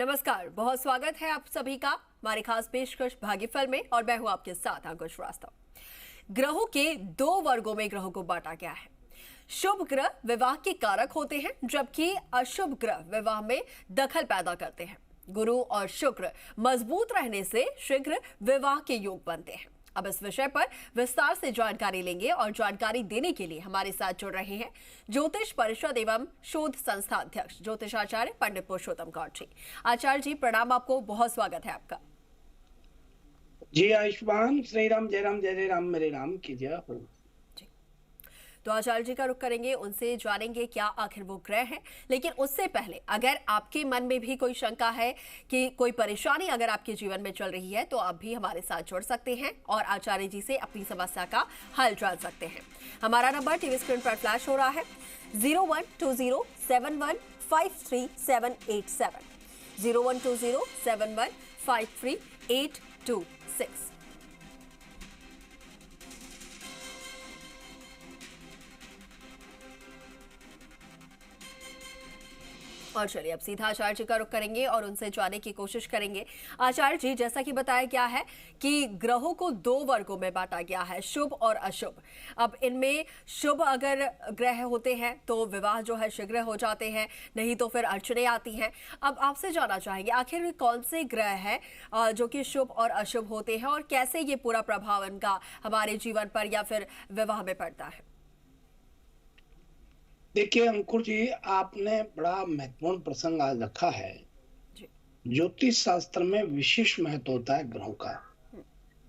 नमस्कार, बहुत स्वागत है आप सभी का हमारी खास पेशकश भाग्यफल में और मैं हूं आपके साथ अंकुश श्रीवास्तव। ग्रहों के दो वर्गों में ग्रहों को बांटा गया है। शुभ ग्रह विवाह के कारक होते हैं, जबकि अशुभ ग्रह विवाह में दखल पैदा करते हैं। गुरु और शुक्र मजबूत रहने से शीघ्र विवाह के योग बनते हैं। अब इस विषय पर विस्तार से जानकारी लेंगे और जानकारी देने के लिए हमारे साथ जुड़ रहे हैं ज्योतिष परिषद एवं शोध संस्था अध्यक्ष ज्योतिषाचार्य पंडित पुरुषोत्तम गौड़ जी। आचार्य जी प्रणाम, आपको बहुत स्वागत है आपका। जी आयुष्मान, श्री राम जय राम मेरे राम की जय हो। तो आचार्य जी का रुख करेंगे, उनसे जानेंगे क्या आखिर वो ग्रह हैं। लेकिन उससे पहले अगर आपके मन में भी कोई शंका है कि कोई परेशानी अगर आपके जीवन में चल रही है तो आप भी हमारे साथ जुड़ सकते हैं और आचार्य जी से अपनी समस्या का हल जान सकते हैं। हमारा नंबर टीवी स्क्रीन पर फ्लैश हो रहा है 0120715387 0120715386। और चलिए अब सीधा आचार्य जी का रुख करेंगे और उनसे जानने की कोशिश करेंगे। आचार्य जी, जैसा कि बताया गया है कि ग्रहों को दो वर्गों में बांटा गया है, शुभ और अशुभ। अब इनमें शुभ अगर ग्रह होते हैं तो विवाह जो है शीघ्र हो जाते हैं, नहीं तो फिर अड़चने आती हैं। अब आपसे जानना चाहेंगे आखिर कौन से ग्रह हैं जो कि शुभ और अशुभ होते हैं और कैसे ये पूरा प्रभाव इनका हमारे जीवन पर या फिर विवाह में पड़ता है। देखिए अंकुर जी, आपने बड़ा महत्वपूर्ण प्रसंग आज रखा है। ज्योतिष शास्त्र में विशेष महत्व होता है ग्रहों का,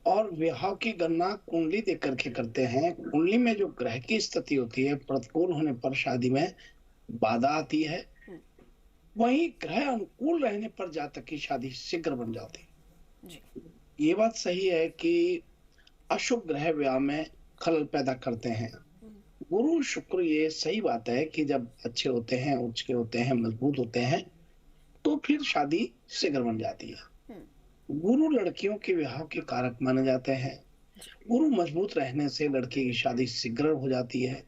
और विवाह की गणना कुंडली देख करके करते हैं। कुंडली में जो ग्रह की स्थिति होती है, प्रतिकूल होने पर शादी में बाधा आती है, वहीं ग्रह अनुकूल रहने पर जातक की शादी शीघ्र बन जाती है। ये बात सही है कि अशुभ ग्रह विवाह में खलल पैदा करते हैं। गुरु शुक्र, ये सही बात है कि जब अच्छे होते हैं, उच्च के होते हैं, मजबूत होते हैं, तो फिर शादी शीघ्र बन जाती है। गुरु लड़कियों के विवाह के कारक माने जाते हैं। गुरु मजबूत रहने से लड़की की शादी शीघ्र हो जाती है।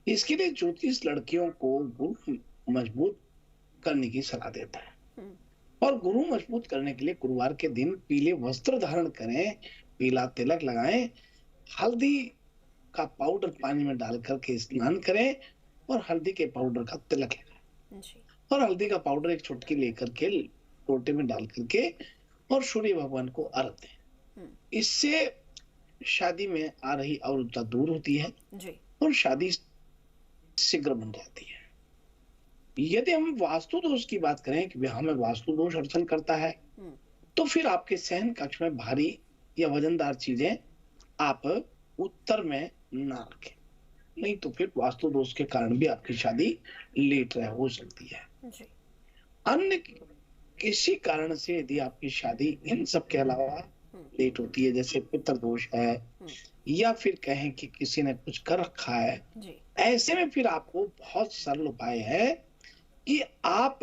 इसके लिए ज्योतिष लड़कियों को गुरु मजबूत करने की सलाह देता है। और गुरु मजबूत करने के लिए गुरुवार के दिन पीले वस्त्र धारण करें, पीला तिलक लगाएं, हल्दी का पाउडर पानी में डाल करके स्नान करें और हल्दी के पाउडर का तिलक लगाएं। और हल्दी का पाउडर एक चुटकी लेकर के लोटे में डाल करके और सूर्य भगवान को अर्घ दें। इससे शादी में आ रही अवरुद्धता दूर होती है और शादी शीघ्र बन जाती है। यदि हम वास्तु दोष की बात करें कि हमें वास्तु दोष अड़चन करता है, तो फिर आपके शयन कक्ष में भारी या वजनदार चीजें आप उत्तर में ना रखें, नहीं तो फिर वास्तु दोष के कारण भी आपकी शादी लेट हो सकती है। अन्य किसी कारण से यदि आपकी शादी इन सब के अलावा लेट होती है, जैसे पितृ दोष है या फिर कहें कि किसी ने कुछ कर रखा है, ऐसे में फिर आपको बहुत सरल उपाय है कि आप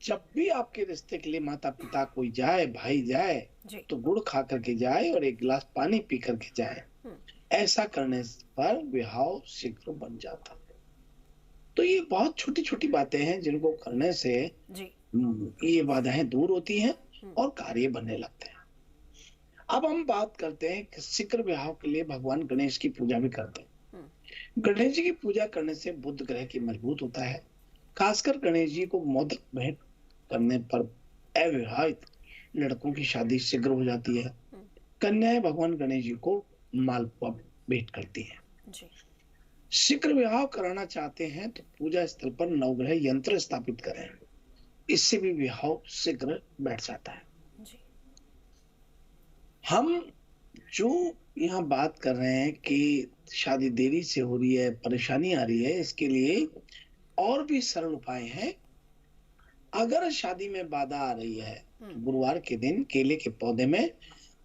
जब भी आपके रिश्ते के लिए माता पिता कोई जाए, भाई जाए, तो गुड़ खा करके जाए और एक गिलास पानी पी करके जाए। ऐसा करने पर विवाह शीघ्र बन जाता है। तो ये बहुत छोटी छोटी बातें हैं जिनको करने से ये बाधाएं दूर होती हैं और कार्य बनने लगते हैं। अब हम बात करते हैं कि शीघ्र विवाह के लिए भगवान गणेश की पूजा भी करते हैं। गणेश जी की पूजा करने से बुध ग्रह की मजबूत होता है। खासकर गणेश जी को मोदक भेंट करने पर अविवाहित लड़कों की शादी शीघ्र हो जाती है। कन्याएं भगवान गणेश जी को मालपुआ भेंट करती हैं। शीघ्र विवाह कराना चाहते हैं तो पूजा स्थल पर नवग्रह यंत्र स्थापित करें, इससे भी विवाह शीघ्र बैठ जाता है। हम जो यहाँ बात कर रहे हैं कि शादी देरी से हो रही है, परेशानी आ रही है, इसके लिए और भी सरल उपाय हैं। अगर शादी में बाधा आ रही है तो गुरुवार के दिन केले के पौधे में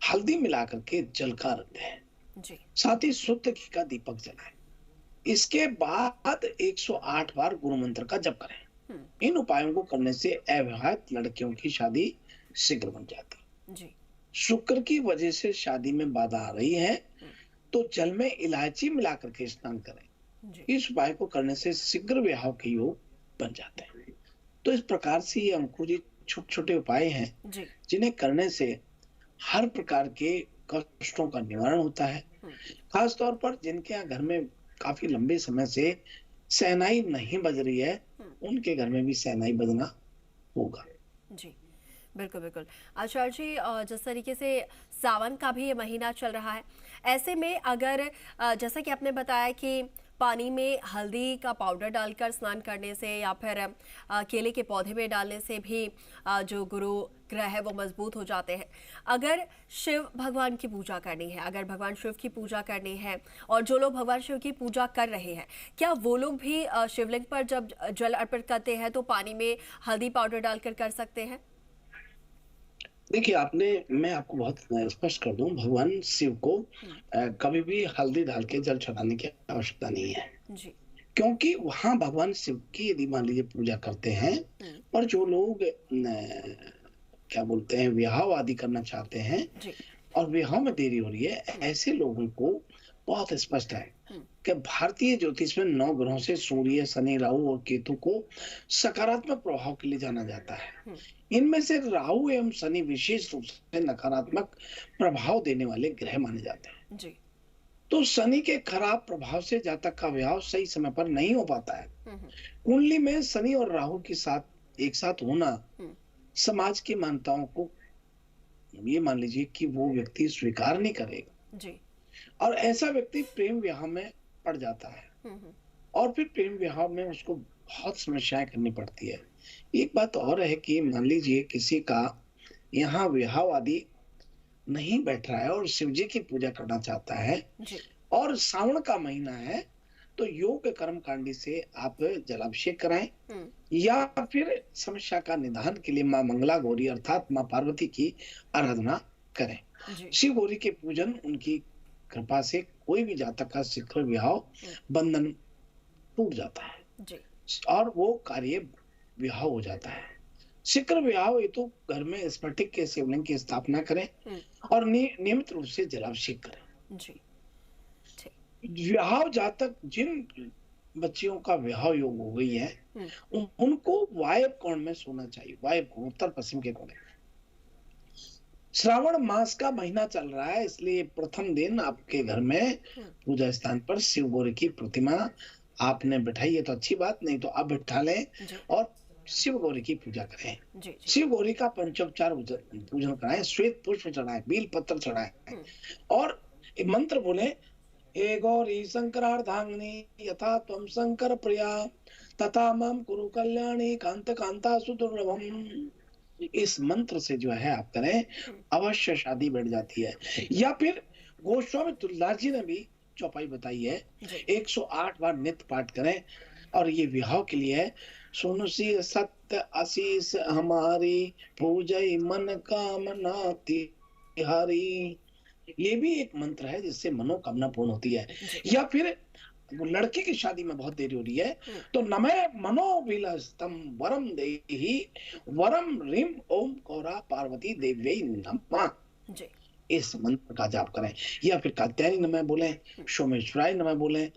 हल्दी मिलाकर के जल का रख दें, साथ ही शुद्ध घी का दीपक जलाएं। इसके बाद 108 बार गुरु मंत्र का जप करें। इन उपायों को करने से अविवाहित लड़कियों की शादी शीघ्र बन जाती। शुक्र की वजह से शादी में बाधा आ रही है तो जल में इलायची मिलाकर के स्नान करें। इस उपाय को करने से शीघ्र विवाह के योग बन जाते हैं। तो इस प्रकार से ये अंकुर जी छोटे छोटे उपाय हैं जी। जिन्हें करने से हर प्रकार के कष्टों का निवारण होता है। खास तौर पर जिनके यहाँ घर में काफी लंबे समय से शहनाई नहीं बज रही है, उनके घर में भी शहनाई बजना होगा। जी, बिल्कुल, बिल्कुल। आचार्य जी, जिस तरीके से सावन का भी ये महीना चल रहा है, ऐसे में अगर जैसा कि आपने बताया कि पानी में हल्दी का पाउडर डालकर स्नान करने से या फिर केले के पौधे में डालने से भी जो गुरु ग्रह है वो मजबूत हो जाते हैं। अगर शिव भगवान की पूजा करनी है, अगर भगवान शिव की पूजा करनी है और जो लोग भगवान शिव की पूजा कर रहे हैं, क्या वो लोग भी शिवलिंग पर जब जल अर्पित करते हैं तो पानी में हल्दी पाउडर डालकर कर सकते हैं? देखिए, मैं आपको बहुत स्पष्ट कर दूं, भगवान शिव को कभी भी हल्दी डाल के जल चढ़ाने की आवश्यकता नहीं है, जी। क्योंकि वहां भगवान शिव की यदि मान लीजिए पूजा करते हैं और जो लोग क्या बोलते हैं विवाह आदि करना चाहते हैं जी। और विवाह में देरी हो रही है, ऐसे लोगों को बहुत स्पष्ट है कि भारतीय ज्योतिष में 9 ग्रहों से सूर्य, शनि, राहु और केतु को सकारात्मक प्रभाव के लिए जाना जाता है। इनमें से राहु एवं शनि विशेष रूप से नकारात्मक प्रभाव देने वाले ग्रह माने जाते हैं। जी। तो शनि के खराब प्रभाव से जातक का विवाह सही समय पर नहीं हो पाता है। कुंडली में शनि और राहु के साथ एक साथ होना समाज की मान्यताओं को ये मान लीजिए कि वो व्यक्ति स्वीकार नहीं करेगा जी। और ऐसा व्यक्ति प्रेम विवाह में पड़ जाता है और फिर प्रेम विवाह में उसको बहुत समस्याएं करनी पड़ती है। एक बात और है कि मान लीजिए किसी का यहाँ विवाह आदि नहीं बैठ रहा है और शिव जी की पूजा करना चाहता है जी। और सावन का महीना है, तो योग कर्म कांडी से आप जलाभिषेक कराएं या फिर समस्या का निदान के लिए माँ मंगला गौरी अर्थात माँ पार्वती की आराधना करें। जी। शिव गौरी के पूजन उनकी कृपा से कोई भी जातक का शीघ्र विवाह बंधन टूट जाता है जी। और वो कार्य विवाह हो जाता है। शीघ्र विवाह हो तो घर में स्फटिक के शिवलिंग की स्थापना करें और नियमित रूप से जलाभिषेक करें। जी। ठीक। विवाह जातक जिन बच्चियों का विवाह योग हो गई है उनको वायव्य कोण में सोना चाहिए, वायव्य कोण उत्तर पश्चिम के कोने। श्रावण मास का महीना चल रहा है, इसलिए प्रथम दिन आपके घर में पूजा स्थान पर शिव गौरी की प्रतिमा आपने बिठाई है तो अच्छी बात, नहीं तो आप बिठा लें और शिव गौरी की पूजा करें। जी। शिव गौरी का पंचोपचार पूजन कराएं, श्वेत पुष्प चढ़ाएं, बेल पत्र चढ़ाएं और एक मंत्र बोले, हे गौरी शंकरार्धांगिनी यथा त्वं शंकर प्रिया तथा माम कुरु कल्याणी कांत कांता सुदुर्लभम। इस मंत्र से जो है आप करें, अवश्य शादी बैठ जाती है। या फिर गोस्वामी तुलसीदास जी ने भी चौपाई बताई है, 108 बार नित्य पाठ करें और ये विवाह के लिए है। सुनसी सत्य आशीष हमारी पूजय मन कामना तिहारी, ये भी एक मंत्र है जिससे मनोकामना पूर्ण होती है। या फिर लड़के की शादी में बहुत देरी हो रही है तो नमे मनोभिलस्तम वरम देहि वरम ह्रीं ओम गौरा पार्वती देव्यै नमः, इस मंत्र का जाप करें। या फिर कात्यायनी नमः बोलें, सोमेश्वराय नमः बोलें।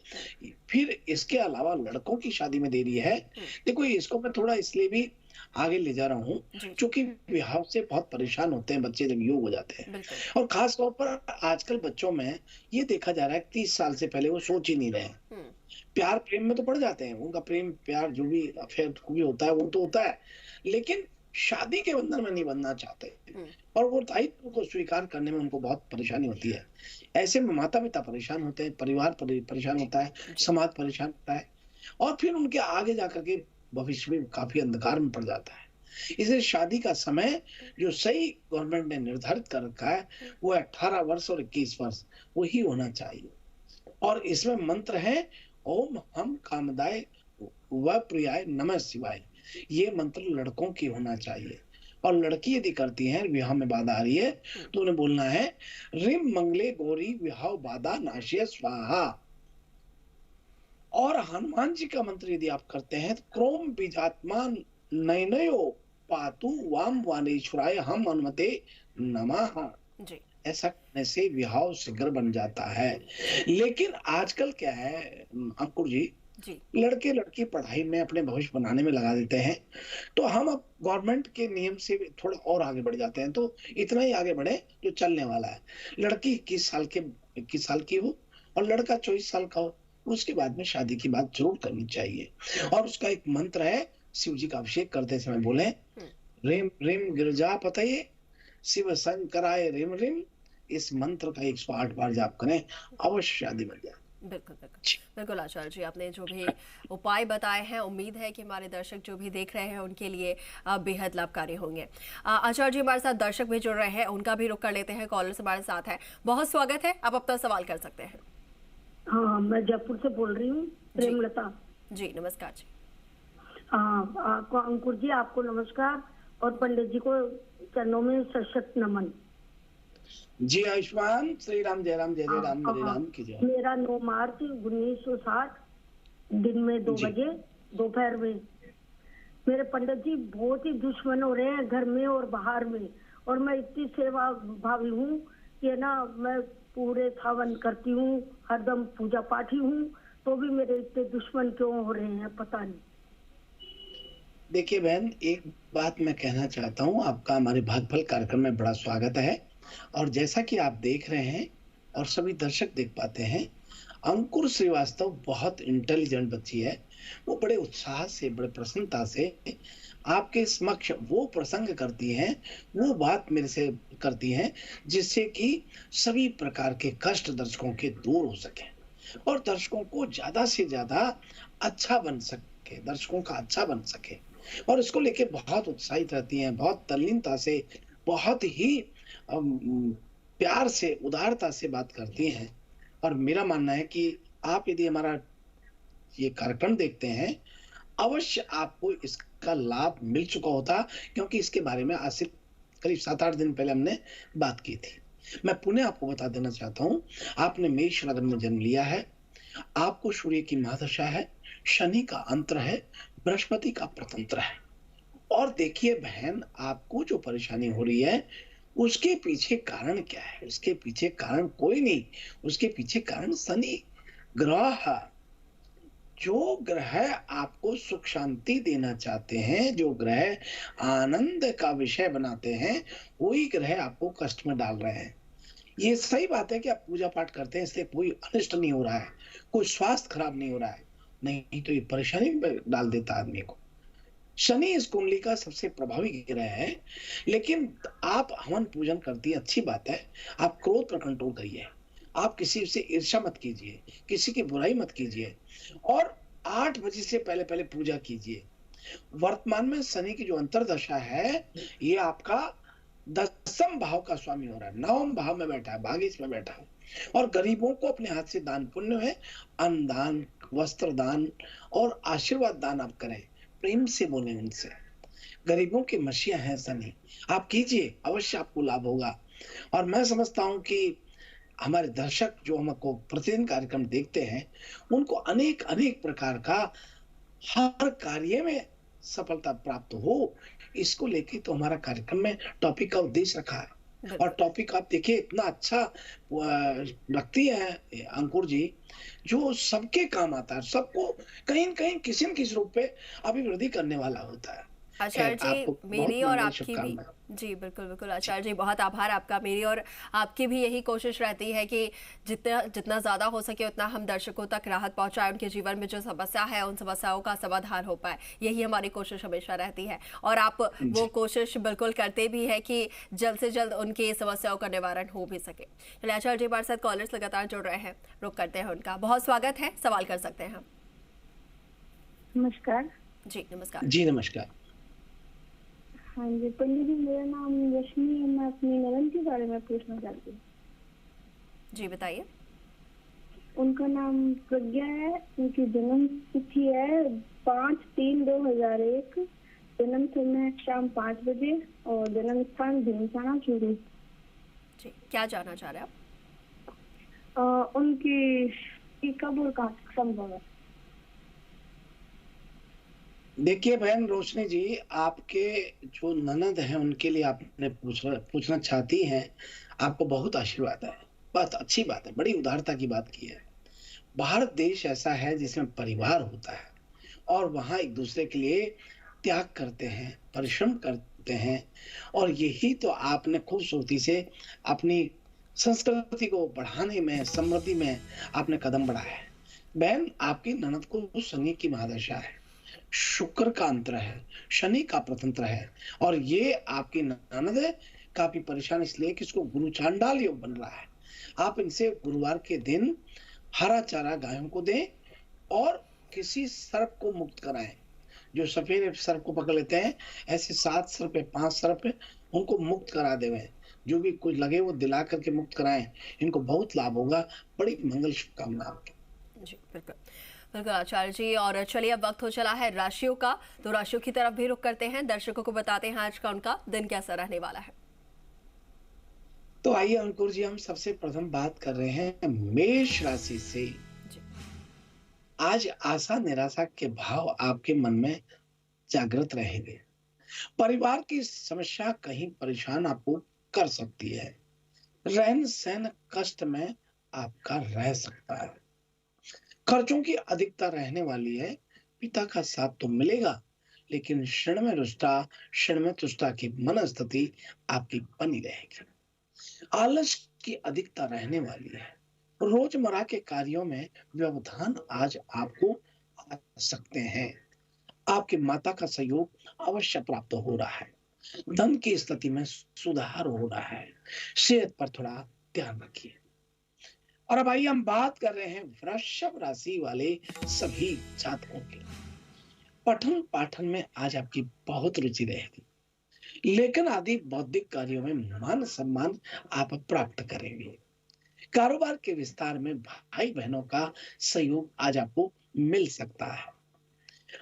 फिर इसके अलावा लड़कों की शादी में देरी है, देखो इसको मैं थोड़ा इसलिए भी आगे ले जा रहा हूँ क्योंकि विवाह से बहुत परेशान होते हैं बच्चे जब योग हो जाते हैं और खास तौर पर आजकल बच्चों में ये देखा जा रहा है 30 साल से पहले वो सोच ही नहीं रहे। प्यार प्रेम में तो पड़ जाते हैं, उनका प्रेम प्यार जो भी अफेयर भी होता है वो तो होता है, लेकिन शादी के बंधन में नहीं बनना चाहते और वो दायित्व को स्वीकार करने में उनको बहुत परेशानी होती है। ऐसे में माता पिता परेशान होते हैं, परिवार परेशान होता है, समाज परेशान होता है और फिर उनके आगे जाकर के भविष्य में काफी अंधकार में पड़ जाता है। इसलिए शादी का समय जो सही गवर्नमेंट ने निर्धारित कर रखा है वो 18 वर्ष और 21 वर्ष वही होना चाहिए और इसमें मंत्र है ओम हम कामदाय व प्रियाय नमः शिवाय। ये मंत्र लड़कों की होना चाहिए और लड़की यदि करती है विवाह में बाधा आ रही है तो उन्हें बोलना है ह्रीं मंगले गौरी विवाह बाधा नाश्य स्वाहा। और हनुमान जी का मंत्र यदि आप करते हैं तो क्रोम बीजात्मा नयनयो पातु वाम वानेश्वराय हम अनुमते नमः, ऐसा करने से विवाह शीघ्र बन जाता है। लेकिन आजकल क्या है अंकुर जी, जी। लड़के लड़की पढ़ाई में अपने भविष्य बनाने में लगा देते हैं, तो हम अब गवर्नमेंट के नियम से भी थोड़ा और आगे बढ़ जाते हैं, तो इतना ही आगे बढ़े जो चलने वाला है। लड़की 21 साल की हो और लड़का 24 साल का हो, उसके बाद में शादी की बात जरूर करनी चाहिए। और उसका एक मंत्र है, शिव जी का अभिषेक करते समय बोले, हम्म, रेम रेम गिरजा पतये शिव शंकराय रिम रिम। इस मंत्र का 108 बार जाप करें, अवश्य शादी बन जाए। बिल्कुल बिल्कुल। बिल्कुल आचार्य जी, आपने जो भी उपाय बताए हैं, उम्मीद है कि हमारे दर्शक जो भी देख रहे हैं उनके लिए बेहद लाभकारी होंगे। आचार्य जी हमारे साथ दर्शक भी जुड़ रहे हैं, उनका भी रुख कर लेते हैं। कॉलर्स हमारे साथ है, बहुत स्वागत है, आप अपना सवाल कर सकते हैं। हाँ, मैं जयपुर से बोल रही हूँ, प्रेमलता जी। नमस्कार जी। हाँ, आपको अंकुर जी, आपको नमस्कार, और पंडित जी को चरणों में सशक्त नमन। जी आयुष्मान, श्री राम, जय राम, जय जय राम, मेरे हाँ, राम की जय। मेरा 9 मार्च 1960 दिन में 2 जी। बजे दोपहर में। मेरे पंडित जी बहुत ही दुश्मन हो रहे हैं घर में और बाहर में, और मैं इतनी सेवा भावी हूँ कि है ना, मैं पूरे सावन करती हूँ, हरदम पूजा पाठी हूँ, तो भी मेरे इतने दुश्मन क्यों हो रहे हैं पता नहीं। देखिए बहन, एक बात मैं कहना चाहता हूँ, आपका हमारे भागफल कार्यक्रम में बड़ा स्वागत है। और जैसा कि आप देख रहे हैं और सभी दर्शक देख पाते हैं, अंकुर श्रीवास्तव बहुत इंटेलिजेंट बच्ची है। वो बड़े उत्साह से, बड़े प्रसन्नता से आपके समक्ष वो प्रसंग करती हैं, वो बात मेरे से करती हैं, जिससे कि सभी प्रकार के कष्ट दर्शकों के दूर हो सके और दर्शकों को ज्यादा से ज्यादा अच्छा बन सके, दर्शकों का अच्छा बन सके। और इसको लेके बहुत उत्साहित रहती हैं, बहुत तल्लीनता से, बहुत ही अम, प्यार से, उदारता से बात करती हैं। और मेरा मानना है कि आप यदि हमारा ये कार्यक्रम देखते हैं, अवश्य आपको इसका लाभ मिल चुका होता, क्योंकि इसके बारे में आज से करीब 7-8 दिन पहले हमने बात की थी। मैं पुनः आपको बता देना चाहता हूँ, आपने मेष लग्न में जन्म लिया है, आपको सूर्य की महादशा है, शनि का अंतर है, बृहस्पति का प्रतंत्र है। और देखिए बहन, आपको जो परेशानी हो रही है, उसके पीछे कारण क्या है? उसके पीछे कारण कोई नहीं, उसके पीछे कारण शनि ग्रह है। जो ग्रह आपको सुख शांति देना चाहते हैं, जो ग्रह आनंद का विषय बनाते हैं, वही ग्रह आपको कष्ट में डाल रहे हैं। ये सही बात है कि आप पूजा पाठ करते हैं, इसलिए कोई अनिष्ट नहीं हो रहा है, कोई स्वास्थ्य खराब नहीं हो रहा है, नहीं तो ये परेशानी में डाल देता आदमी को। शनि इस कुंडली का सबसे प्रभावी ग्रह है। लेकिन आप हवन पूजन करती है, अच्छी बात है। आप क्रोध पर कंट्रोल करिए, आप किसी से ईर्ष्या मत कीजिए, किसी की बुराई मत कीजिए, और 8 बजे से पहले पहले पूजा कीजिए। वर्तमान में शनि की जो अंतर्दशा है, ये आपका 10वें भाव का स्वामी हो रहा है, 9वें भाव में बैठा है, भाग्येश में बैठा है। और गरीबों को अपने हाथ से दान पुण्य है, अन्न दान, वस्त्र दान और आशीर्वाद दान आप करें, प्रेम से बोले उनसे। गरीबों की मसीहा है शनि, आप कीजिए, अवश्य आपको लाभ होगा। और मैं समझता हूं कि हमारे दर्शक जो हमको प्रतिदिन कार्यक्रम देखते हैं, उनको अनेक अनेक प्रकार का हर कार्य में सफलता प्राप्त हो, इसको लेके तो हमारा कार्यक्रम में टॉपिक का उद्देश्य रखा है। और टॉपिक आप देखिए, इतना अच्छा रखती है अंकुर जी, जो सबके काम आता है, सबको कहीं न कहीं किसी न किसी रूप पे अभिवृद्धि करने वाला होता है। आचार्य जी, मेरी और आपकी भी, शुभकामनाएं। जी बिल्कुल बिल्कुल आचार्य जी, बहुत आभार आपका। मेरी और आपकी भी यही कोशिश रहती है कि जितना जितना ज़्यादा हो सके उतना हम दर्शकों तक राहत पहुंचाएं, उनके जीवन में जो समस्या है उन समस्याओं का समाधान हो पाए, यही हमारी कोशिश हमेशा रहती है। और आप वो कोशिश बिल्कुल करते भी है कि जल्द से जल्द उनकी समस्याओं का निवारण हो भी सके। चलिए आचार्य जी, हमारे साथ कॉलर्स लगातार जुड़ रहे हैं, रुक करते हैं उनका। बहुत स्वागत है, सवाल कर सकते हैं हम। नमस्कार जी नमस्कार। जी नमस्कार। हाँ जी पंडित जी, मेरा नाम रश्मि है, मैं अपनी ननद के बारे में पूछना चाहती हूँ। जी बताइए। उनका नाम प्रज्ञा है, उनकी जन्म तिथि है 5/3/2001, जन्म समय शाम 5 बजे और जन्म स्थान भीमसाना चूरू। जी, क्या जानना चाह रहे हैं आप? उनकी कब और कहाँ संभव है? देखिए बहन रोशनी जी, आपके जो ननद हैं उनके लिए आपने पूछना चाहती हैं, आपको बहुत आशीर्वाद है, बहुत अच्छी बात है, बड़ी उदारता की बात की है। भारत देश ऐसा है जिसमें परिवार होता है और वहां एक दूसरे के लिए त्याग करते हैं, परिश्रम करते हैं। और यही तो आपने खूबसूरती से अपनी संस्कृति को बढ़ाने में, समृद्धि में आपने कदम बढ़ाया है। बहन, आपकी ननद को शनि की महादशा है, शुक्र का अंतर है, शनि का प्रतंत्र है, और ये आपकी ननद काफी परेशान इसलिए कि इसको गुरु चांडाल योग बन रहा है। आप इनसे गुरुवार के दिन हरा चारा गायों को दें और किसी सर्प को मुक्त कराएं। जो सफेद सर्प को पकड़ लेते हैं, ऐसे 7 सर्प है, 5 सर्प है, उनको मुक्त करा देवें। जो भी कुछ लगे वो दिला करके मुक्त कराएं। इनको बहुत लाभ होगा। बड़ी मंगल शुभकामना आपकी। जी बिल्कुल बिल्कुल आचार्य जी। और चलिए अब वक्त हो चला है राशियों का, तो राशियों की तरफ भी रुख करते हैं, दर्शकों को बताते हैं आज का उनका दिन कैसा रहने वाला है। तो आइए अंकुर जी, हम सबसे प्रथम बात कर रहे हैं मेष राशि से। जी आज आशा निराशा के भाव आपके मन में जागृत रहेंगे। परिवार की समस्या कहीं परेशान आपको कर सकती है। रहन सहन कष्ट में आपका रह सकता है। खर्चों की अधिकता रहने वाली है। पिता का साथ तो मिलेगा, लेकिन क्षण में रुष्टा क्षण में तुष्टा की मनस्थिति आपकी बनी रहेगी। आलस की अधिकता रहने वाली है। रोजमर्रा के कार्यों में व्यवधान आज आपको आ सकते हैं। आपके माता का सहयोग अवश्य प्राप्त हो रहा है। धन की स्थिति में सुधार हो रहा है। सेहत पर थोड़ा ध्यान रखिए। और अब आइए हम बात कर रहे हैं वृषभ राशि वाले सभी जातकों की। पठन पाठन में आज आपकी बहुत रुचि रहेगी। लेखन आदि बौद्धिक कार्यों में मान सम्मान आप प्राप्त करेंगे। कारोबार के विस्तार में भाई बहनों का सहयोग आज आपको मिल सकता है।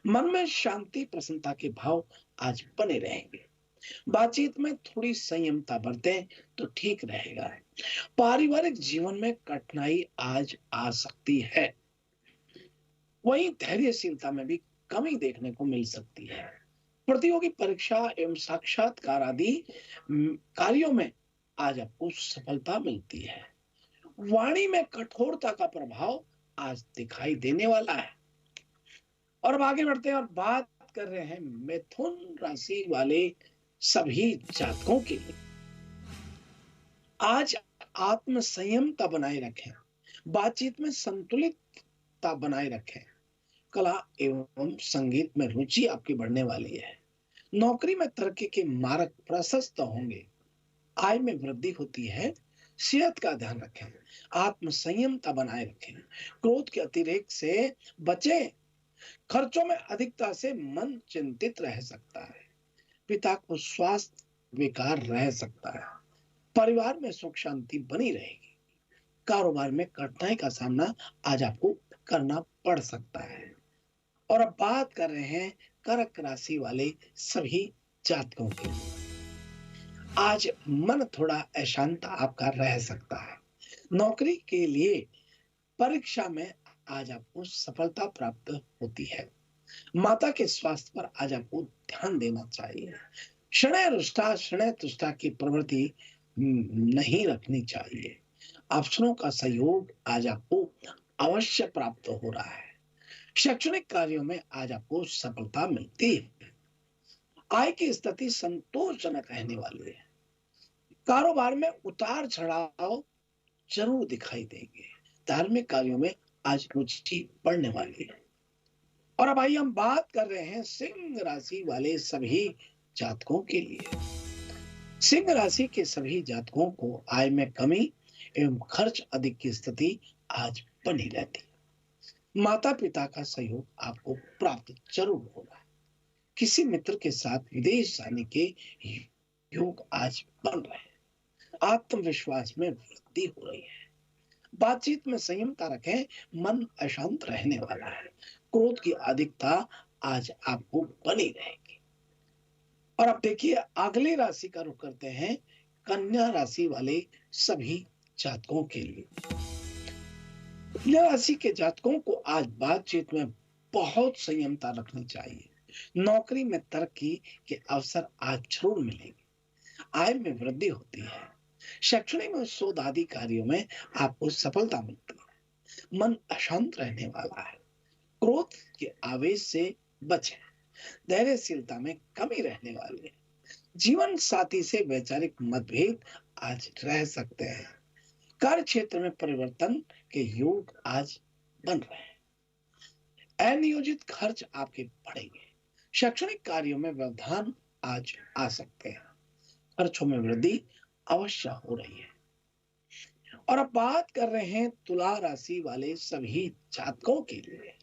मन में शांति प्रसन्नता के भाव आज बने रहेंगे। बातचीत में थोड़ी संयमता बरतें तो ठीक रहेगा। पारिवारिक जीवन में कठिनाई आज आ सकती है। वहीं धैर्यशीलता में भी कमी देखने को मिल सकती है। प्रतियोगी परीक्षा एवं साक्षात्कार आदि कार्यों में आज आपको सफलता मिलती है। वाणी में कठोरता का प्रभाव आज दिखाई देने वाला है। और अब आगे बढ़ते हैं और बात कर रहे हैं मिथुन राशि वाले सभी जातकों के लिए। आज आत्म संयमता बनाए रखें। बातचीत में संतुलितता बनाए रखें। कला एवं संगीत में रुचि आपकी बढ़ने वाली है। नौकरी में तरक्की के मार्ग प्रशस्त होंगे। आय में वृद्धि होती है। सेहत का ध्यान रखें। आत्म संयमता बनाए रखें। क्रोध के अतिरेक से बचें। खर्चों में अधिकता से मन चिंतित रह सकता है। पिता को स्वास्थ्य विकार रह सकता है। परिवार में सुख शांति बनी रहेगी। कारोबार में कठिनाई का सामना आज आपको करना पड़ सकता है। और अब बात कर रहे हैं कर्क राशि वाले सभी जातकों की। आज मन थोड़ा अशांत आपका रह सकता है। नौकरी के लिए परीक्षा में आज आपको सफलता प्राप्त होती है। माता के स्वास्थ्य पर आज आपको ध्यान देना चाहिए। शनय रुष्टा शनय तुष्टा की प्रवृत्ति नहीं रखनी चाहिए। अफसरों का सहयोग आज आपको अवश्य प्राप्त हो रहा है। शैक्षणिक कार्यों में आज आपको सफलता मिलती है। आय की स्थिति संतोषजनक रहने वाली है। कारोबार में उतार चढ़ाव जरूर दिखाई देंगे। धार्मिक कार्यों में आज रुचि बढ़ने वाली है। और अब आइए हम बात कर रहे हैं सिंह राशि वाले सभी जातकों के लिए। सिंह राशि के सभी जातकों को आय में कमी एवं खर्च अधिक की स्थिति आज बनी रहती है। माता पिता का सहयोग आपको प्राप्त जरूर होगा। किसी मित्र के साथ विदेश जाने के योग आज बन रहे हैं। आत्मविश्वास में वृद्धि हो रही है। बातचीत में संयमता रखें। मन अशांत रहने वाला है। क्रोध की अधिकता आज आपको बनी रहेगी। और अब देखिए अगली राशि का रुख करते हैं कन्या राशि वाले सभी जातकों के लिए। कन्या राशि के जातकों को आज बातचीत में बहुत संयमता रखनी चाहिए। नौकरी में तरक्की के अवसर आज जरूर मिलेंगे। आय में वृद्धि होती है। शैक्षणिक और शोध आदि कार्यों में आपको सफलता मिलती है। मन अशांत रहने वाला है। क्रोध के आवेश से बचें। धैर्यशीलता में कमी रहने वाली है। जीवन साथी से वैचारिक मतभेद आज रह सकते हैं। कार्य क्षेत्र में परिवर्तन के योग आज बन रहे हैं। अनियोजित खर्च आपके बढ़ेंगे। शैक्षणिक कार्यों में व्यवधान आज आ सकते हैं। खर्चों में वृद्धि अवश्य हो रही है। और अब बात कर रहे हैं तुला राशि वाले सभी जातकों के लिए।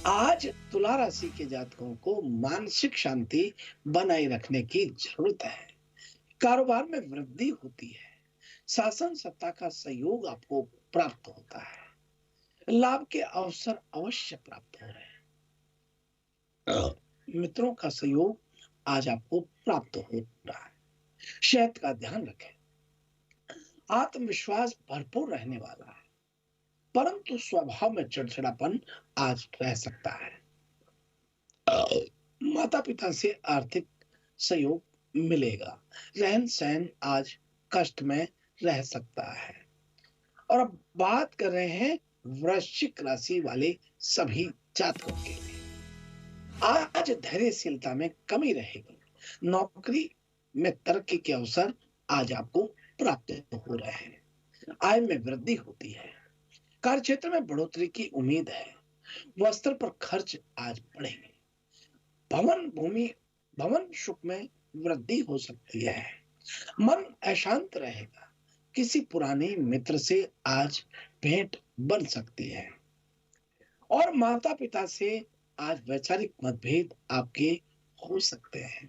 आज तुला राशि के जातकों को मानसिक शांति बनाए रखने की जरूरत है। कारोबार में वृद्धि होती है। शासन सत्ता का सहयोग आपको प्राप्त होता है। लाभ के अवसर अवश्य प्राप्त हो रहे हैं। मित्रों का सहयोग आज आपको प्राप्त हो रहा है। सेहत का ध्यान रखें। आत्मविश्वास भरपूर रहने वाला है, परंतु स्वभाव में चिड़चिड़ापन आज रह सकता है। माता पिता से आर्थिक सहयोग मिलेगा। रहन सहन आज कष्ट में रह सकता है। और अब बात कर रहे हैं वृश्चिक राशि वाले सभी जातकों के लिए। आज धैर्यशीलता में कमी रहेगी। नौकरी में तरक्की के अवसर आज आपको प्राप्त हो रहे हैं। आय में वृद्धि होती है। कार्य क्षेत्र में बढ़ोतरी की उम्मीद है। वस्त्र पर खर्च आज बढ़ेंगे। भवन सुख में वृद्धि हो सकती है। मन अशांत रहेगा। किसी पुराने मित्र से आज भेंट बन सकती है। और माता पिता से आज वैचारिक मतभेद आपके हो सकते हैं।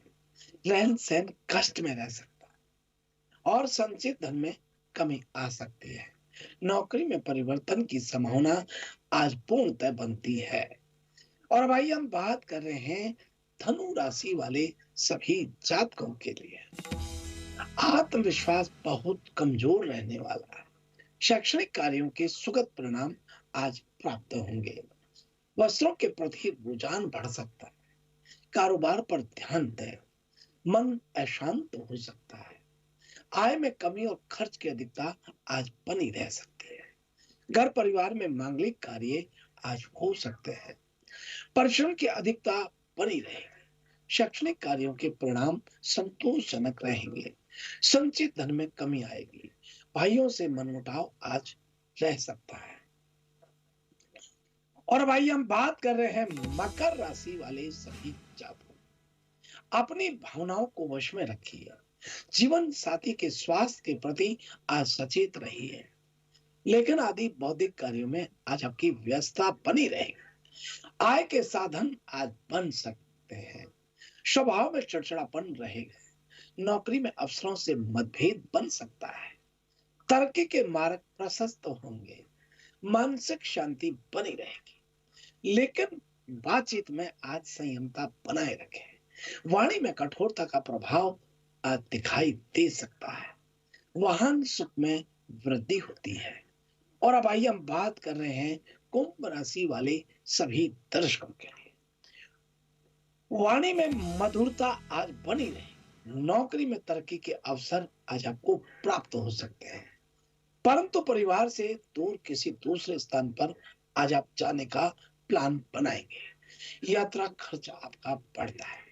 रहन सहन कष्ट में रह सकता है और संचित धन में कमी आ सकती है। नौकरी में परिवर्तन की संभावना आज पूर्णतः बनती है। और भाई हम बात कर रहे हैं धनु राशि वाले सभी जातकों के लिए। आत्मविश्वास बहुत कमजोर रहने वाला है। शैक्षणिक कार्यों के सुखद परिणाम आज प्राप्त होंगे। वस्त्रों के प्रति रुझान बढ़ सकता है। कारोबार पर ध्यान दें। मन अशांत हो सकता है। आय में कमी और खर्च की अधिकता आज बनी रह सकती है। घर परिवार में मांगलिक कार्य आज हो सकते हैं। परिश्रम की अधिकता बनी रहेगी। शैक्षणिक कार्यों के परिणाम संतोषजनक रहेंगे। संचित धन में कमी आएगी। भाइयों से मनमुटाव आज रह सकता है। और भाई हम बात कर रहे हैं मकर राशि वाले सभी जातकों। अपनी भावनाओं को वश में रखिए। जीवन साथी के स्वास्थ्य के प्रति आज सचेत रहिए। लेखन आदि बौद्धिक कार्यों में आज आपकी व्यस्तता बनी रहेगी। आय के साधन आज बन सकते हैं। स्वभाव में चिड़चिड़ापन रहेगा। नौकरी में अफसरों से मतभेद बन सकता है। तरक्की के मार्ग प्रशस्त होंगे। मानसिक शांति बनी रहेगी। लेकिन बातचीत में आज संयमता बनाए रखें। वाणी में कठोरता का प्रभाव आज दिखाई दे सकता है। वाहन सुख में वृद्धि होती है। और अब आइए हम बात कर रहे हैं कुंभ राशि वाले सभी दर्शकों के लिए। वाणी में मधुरता आज बनी रहे। नौकरी में तरक्की के अवसर आज आपको प्राप्त हो सकते हैं। परंतु परिवार से दूर किसी दूसरे स्थान पर आज आप जाने का प्लान बनाएंगे। यात्रा खर्च आपका बढ़ता है।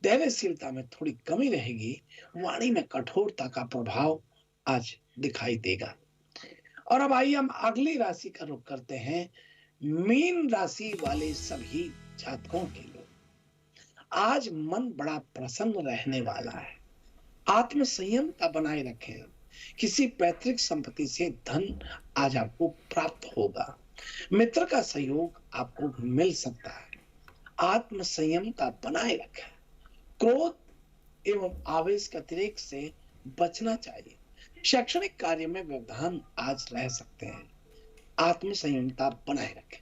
धैर्यशीलता में थोड़ी कमी रहेगी। वाणी में कठोरता का प्रभाव आज दिखाई देगा। और अब आइए हम अगली राशि का रुख करते हैं मीन राशि वाले सभी जातकों के लिए। आज मन बड़ा प्रसन्न रहने वाला है। आत्म संयमता बनाए रखें। किसी पैतृक संपत्ति से धन आज आपको प्राप्त होगा। मित्र का सहयोग आपको मिल सकता है। आत्म संयमता बनाए रखें। क्रोध एवं आवेश के अतिरेक से बचना चाहिए। शैक्षणिक कार्य में व्यवधान आज रह सकते हैं। आत्म संयमता बनाए रखें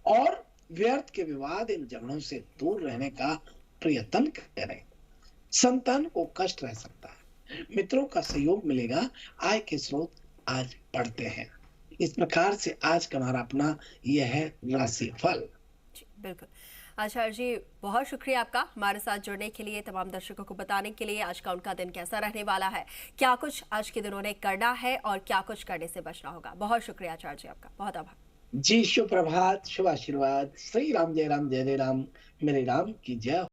और व्यर्थ के विवाद इन झगड़ों से दूर रहने का प्रयत्न करें। संतान को कष्ट रह सकता है। मित्रों का सहयोग मिलेगा। आय के स्रोत आज बढ़ते हैं। इस प्रकार से आज का हमारा अपना यह है राशि फल। बिल्कुल। आचार्य जी, बहुत शुक्रिया आपका हमारे साथ जुड़ने के लिए, तमाम दर्शकों को बताने के लिए आज का उनका दिन कैसा रहने वाला है, क्या कुछ आज के दिन उन्हें करना है और क्या कुछ करने से बचना होगा। बहुत शुक्रिया आचार्य जी आपका, बहुत आभार। जी शुभ प्रभात, शुभ आशीर्वाद। श्री राम जय राम, जय जय राम, मेरे राम की जय।